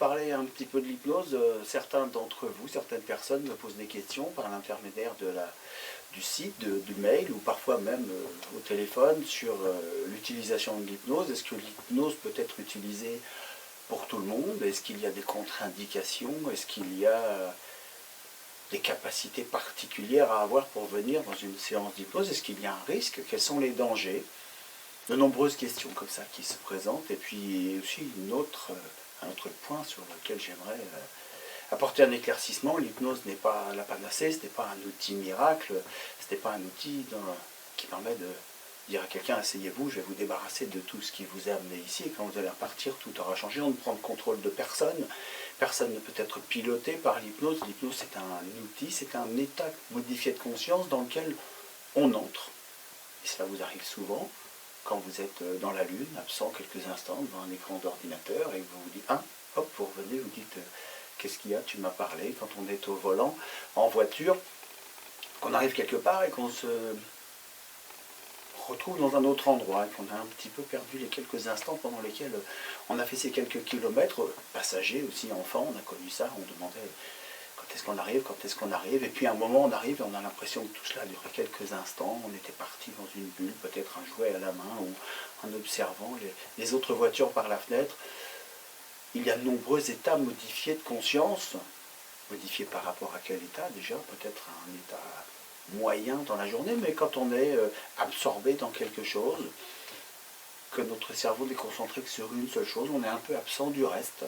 parler un petit peu de l'hypnose, certains d'entre vous, certaines personnes me posent des questions par l'intermédiaire du site, du mail ou parfois même au téléphone sur l'utilisation de l'hypnose. Est-ce que l'hypnose peut être utilisée pour tout le monde? Est-ce qu'il y a des contre-indications? Est-ce qu'il y a des capacités particulières à avoir pour venir dans une séance d'hypnose? Est-ce qu'il y a un risque? Quels sont les dangers? De nombreuses questions comme ça qui se présentent. Et puis aussi un autre point sur lequel j'aimerais apporter un éclaircissement. L'hypnose n'est pas la panacée, ce n'est pas un outil miracle, ce n'est pas un outil qui permet de dire à quelqu'un: asseyez-vous, je vais vous débarrasser de tout ce qui vous a amené ici, et quand vous allez repartir, tout aura changé. On ne prend le contrôle de personne, personne ne peut être piloté par l'hypnose. L'hypnose, c'est un outil, c'est un état modifié de conscience dans lequel on entre, et cela vous arrive souvent, quand vous êtes dans la lune, absent quelques instants devant un écran d'ordinateur, et vous vous dites: ah, hop, vous revenez, vous dites: qu'est-ce qu'il y a, tu m'as parlé. Quand on est au volant, en voiture, qu'on arrive quelque part et qu'on se retrouve dans un autre endroit, et qu'on a un petit peu perdu les quelques instants pendant lesquels on a fait ces quelques kilomètres, passagers aussi, enfants, on a connu ça, on demandait quand est-ce qu'on arrive, et puis à un moment on arrive et on a l'impression que tout cela a duré quelques instants, on était parti dans une bulle, peut-être un jouet à la main, ou en observant les autres voitures par la fenêtre. Il y a de nombreux états modifiés de conscience, modifiés par rapport à quel état déjà, peut-être un état moyen dans la journée, mais quand on est absorbé dans quelque chose, que notre cerveau n'est concentré que sur une seule chose, on est un peu absent du reste.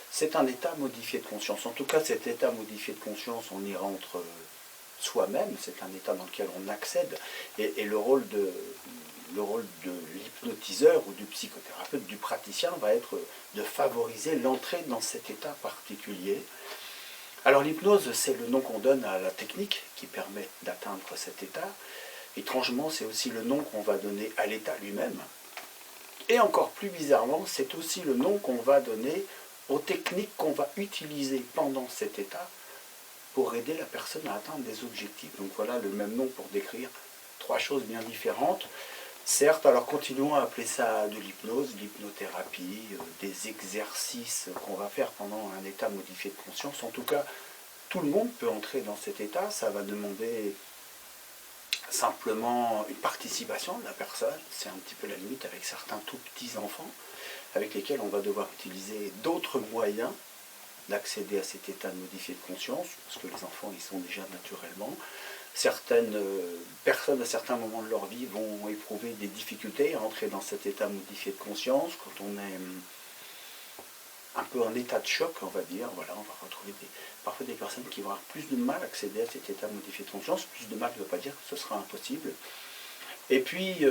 C'est un état modifié de conscience. En tout cas, cet état modifié de conscience, on y rentre soi-même, c'est un état dans lequel on accède, et le rôle de l'hypnotiseur ou du psychothérapeute, du praticien, va être de favoriser l'entrée dans cet état particulier. Alors l'hypnose, c'est le nom qu'on donne à la technique qui permet d'atteindre cet état. Étrangement, c'est aussi le nom qu'on va donner à l'état lui-même. Et encore plus bizarrement, c'est aussi le nom qu'on va donner aux techniques qu'on va utiliser pendant cet état pour aider la personne à atteindre des objectifs. Donc voilà le même nom pour décrire trois choses bien différentes. Certes, alors continuons à appeler ça de l'hypnose, l'hypnothérapie, des exercices qu'on va faire pendant un état modifié de conscience. En tout cas, tout le monde peut entrer dans cet état. Ça va demander simplement une participation de la personne. C'est un petit peu la limite avec certains tout petits enfants, avec lesquels on va devoir utiliser d'autres moyens d'accéder à cet état modifié de conscience, parce que les enfants y sont déjà naturellement. Certaines personnes, à certains moments de leur vie, vont éprouver des difficultés à entrer dans cet état modifié de conscience. Quand on est un peu en état de choc, on va dire, voilà, on va retrouver parfois des personnes qui vont avoir plus de mal à accéder à cet état modifié de conscience. Plus de mal ne veut pas dire que ce sera impossible. Et puis,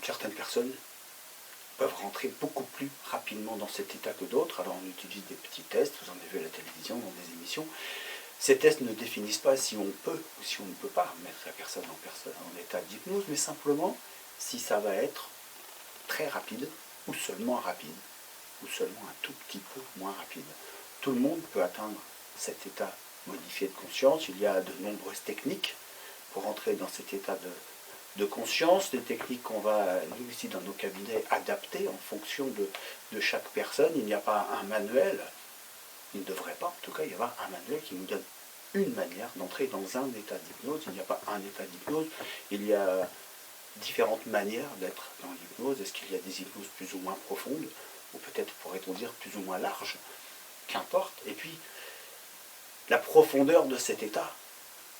certaines personnes peuvent rentrer beaucoup plus rapidement dans cet état que d'autres. Alors on utilise des petits tests, vous en avez vu à la télévision, dans des émissions. Ces tests ne définissent pas si on peut ou si on ne peut pas mettre la personne en état d'hypnose, mais simplement si ça va être très rapide, ou seulement rapide, ou seulement un tout petit peu moins rapide. Tout le monde peut atteindre cet état modifié de conscience. Il y a de nombreuses techniques pour entrer dans cet état de conscience, des techniques qu'on va, nous ici dans nos cabinets, adapter en fonction de chaque personne. Il n'y a pas un manuel, il ne devrait pas en tout cas y avoir un manuel qui nous donne une manière d'entrer dans un état d'hypnose. Il n'y a pas un état d'hypnose, il y a différentes manières d'être dans l'hypnose. Est-ce qu'il y a des hypnoses plus ou moins profondes, ou peut-être pourrait-on dire plus ou moins larges, qu'importe. Et puis, la profondeur de cet état,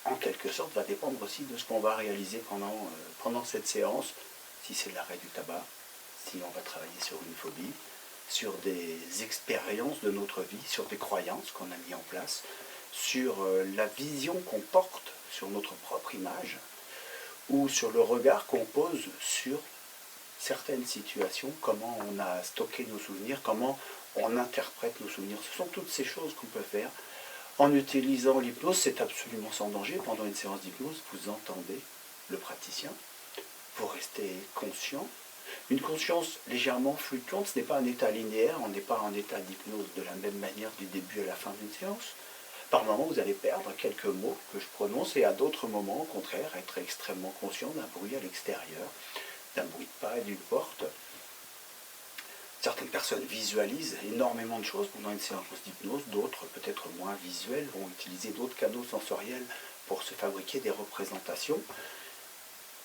en quelque sorte, va dépendre aussi de ce qu'on va réaliser pendant cette séance, si c'est l'arrêt du tabac, si on va travailler sur une phobie, sur des expériences de notre vie, sur des croyances qu'on a mis en place, sur la vision qu'on porte sur notre propre image, ou sur le regard qu'on pose sur certaines situations, comment on a stocké nos souvenirs, comment on interprète nos souvenirs. Ce sont toutes ces choses qu'on peut faire en utilisant l'hypnose. C'est absolument sans danger. Pendant une séance d'hypnose, vous entendez le praticien, vous restez conscient. Une conscience légèrement fluctuante, ce n'est pas un état linéaire, on n'est pas en état d'hypnose de la même manière du début à la fin d'une séance. Par moments, vous allez perdre quelques mots que je prononce, et à d'autres moments, au contraire, être extrêmement conscient d'un bruit à l'extérieur, d'un bruit de pas et d'une porte. Certaines personnes visualisent énormément de choses pendant une séance d'hypnose, d'autres, peut-être moins visuelles, vont utiliser d'autres canaux sensoriels pour se fabriquer des représentations.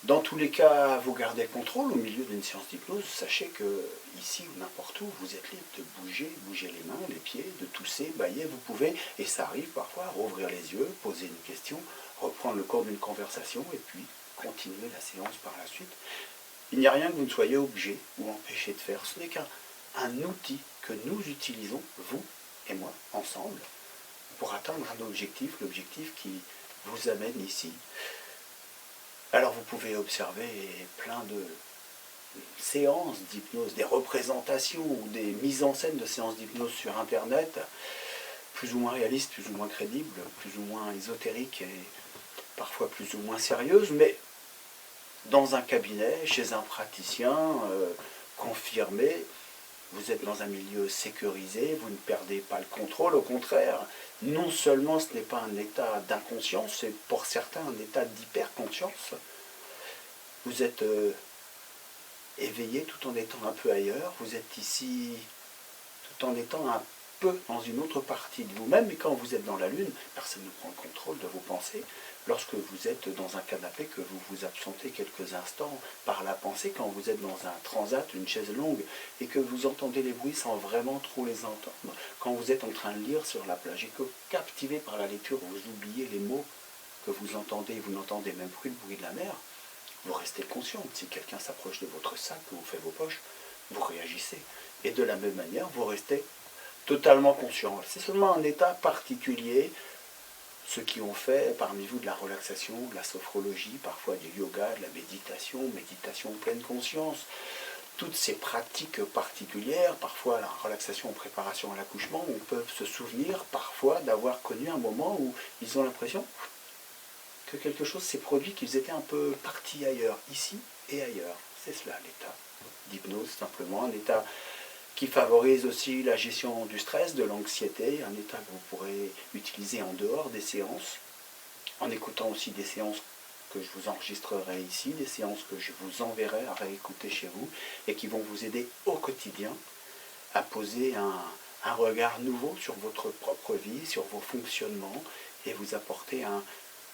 Dans tous les cas, vous gardez le contrôle au milieu d'une séance d'hypnose. Sachez que ici ou n'importe où, vous êtes libre de bouger les mains, les pieds, de tousser, bâiller, vous pouvez, et ça arrive parfois, rouvrir les yeux, poser une question, reprendre le cours d'une conversation, et puis continuer la séance par la suite. Il n'y a rien que vous ne soyez obligé ou empêché de faire. Ce n'est qu'un outil que nous utilisons, vous et moi, ensemble, pour atteindre un objectif, l'objectif qui vous amène ici. Alors vous pouvez observer plein de séances d'hypnose, des représentations ou des mises en scène de séances d'hypnose sur Internet, plus ou moins réalistes, plus ou moins crédibles, plus ou moins ésotériques et parfois plus ou moins sérieuses, mais dans un cabinet, chez un praticien confirmé, vous êtes dans un milieu sécurisé, vous ne perdez pas le contrôle, au contraire, non seulement ce n'est pas un état d'inconscience, c'est pour certains un état d'hyperconscience. Vous êtes éveillé tout en étant un peu ailleurs, vous êtes ici tout en étant un peu dans une autre partie de vous-même, et quand vous êtes dans la Lune, personne ne prend le contrôle de vos pensées. Lorsque vous êtes dans un canapé, que vous vous absentez quelques instants par la pensée, quand vous êtes dans un transat, une chaise longue, et que vous entendez les bruits sans vraiment trop les entendre, quand vous êtes en train de lire sur la plage, et que captivé par la lecture, vous oubliez les mots que vous entendez, vous n'entendez même plus le bruit de la mer, vous restez conscient. Si quelqu'un s'approche de votre sac ou vous fait vos poches, vous réagissez. Et de la même manière, vous restez totalement conscient. C'est seulement un état particulier. Ceux qui ont fait parmi vous de la relaxation, de la sophrologie, parfois du yoga, de la méditation, méditation en pleine conscience, toutes ces pratiques particulières, parfois la relaxation en préparation à l'accouchement, on peut se souvenir parfois d'avoir connu un moment où ils ont l'impression que quelque chose s'est produit, qu'ils étaient un peu partis ailleurs, ici et ailleurs. C'est cela l'état d'hypnose, simplement un état qui favorise aussi la gestion du stress, de l'anxiété, un état que vous pourrez utiliser en dehors des séances, en écoutant aussi des séances que je vous enregistrerai ici, des séances que je vous enverrai à réécouter chez vous, et qui vont vous aider au quotidien à poser un regard nouveau sur votre propre vie, sur vos fonctionnements, et vous apporter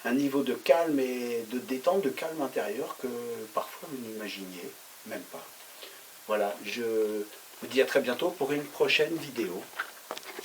un niveau de calme et de détente, de calme intérieur que parfois vous n'imaginiez même pas. Voilà, je vous dis à très bientôt pour une prochaine vidéo.